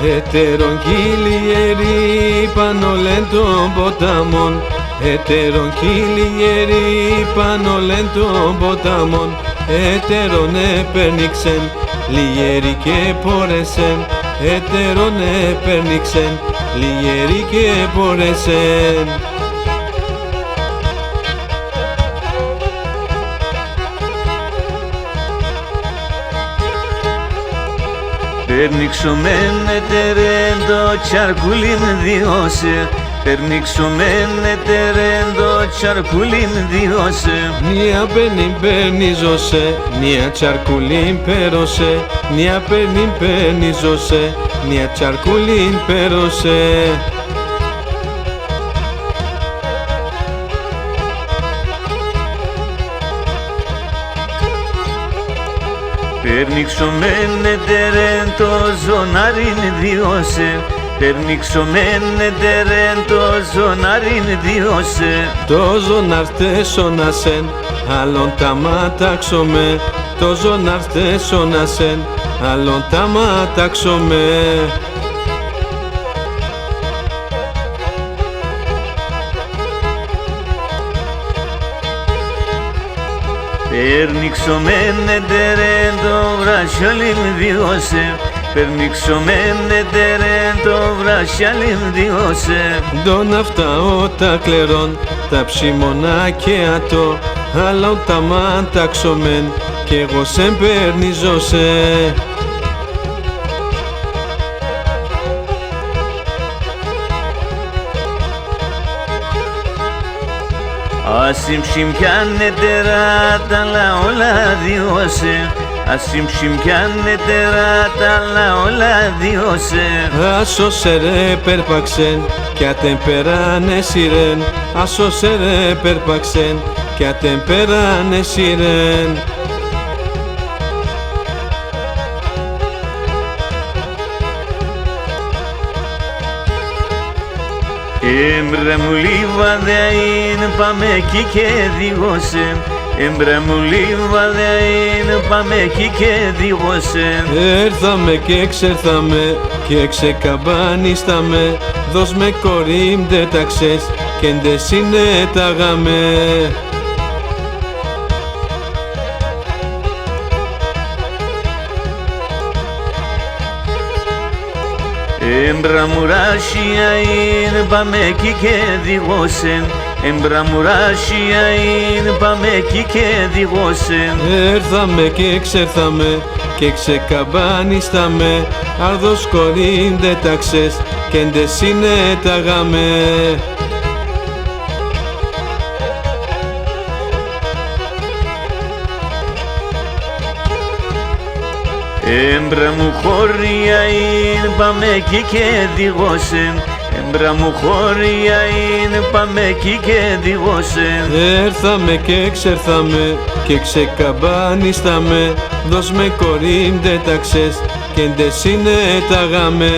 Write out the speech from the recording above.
Έτερον κυλιέρι πάνω λεν των ποταμών, έτερον κυλιέρι πάνω λεν των ποταμών, έτερον επέρνηξεν λιέρι και πόρεσεν, έτερον επέρνηξεν λιέρι και πόρεσεν. Περνήξομεν ετερεν το τσαρκούλιν διώσε, περνήξομεν ετερεν το τσαρκούλιν διώσε. Νία παίρνει περνίζωσε, νία τσαρκούλιν πέρωσε, νία παίρνει περνίζωσε, νία τσαρκούλιν πέρωσε. Περνήξομεν ετερεν το ζωνάριν διώσε, περνήξομεν ετερεν το ζωνάριν διώσε. Το ζωνάρτε σώνασεν, άλλον τα ματάξομε, το ζωνάρτε σώνασεν, άλλον τα ματάξομε. Περνήξομεν ετερεν το βρασιόλιν διώσε, περνήξομεν ετερεν το βρασιόλιν διώσε. Τον αυτά τα κλερών, τα ψημονά και ατό, άλλον τα ματάξομεν, κι εγώ σε περνίζωσε. Ασύμψιμ κι ανετέρα τα λαόλα διώσε, ασύμψιμ κι ανετέρα τα λαόλα διώσε. Άσωσε ρε περπαξεν, κι ατεμπεράνε σιρέν, άσωσε ρε περπαξεν, κι ατεμπεράνε σιρέν. Έμπρα μου λίβαδεΐν πάμε εκεί και διώσε, έμπρα μου λίβαδεΐν πάμε εκεί και διώσε. Έρθαμε και εξέρθαμε και ξεκαμπάνισταμε, δώσ' με κορίμ δε ταξές και ντε συνέταγαμε. Έμπρα μου ράσιαΐν πάμε εκεί και διώσε, έμπρα μου ράσιαΐν πάμε εκεί και διώσε. Έρθαμε και εξέρθαμε και ξεκαμπάνισταμε, άρδος κορίμ δε ταξές και ντε συνέταγαμε. Έμπρα μου χωριαΐν πάμε εκεί και διώσε, έμπρα μου χωριαΐν πάμε εκεί και διώσε. Έρθαμε και εξέρθαμε και ξεκαμπάνισταμε, δώσ' με κορίμ δε ταξές και ντε συνέταγαμε.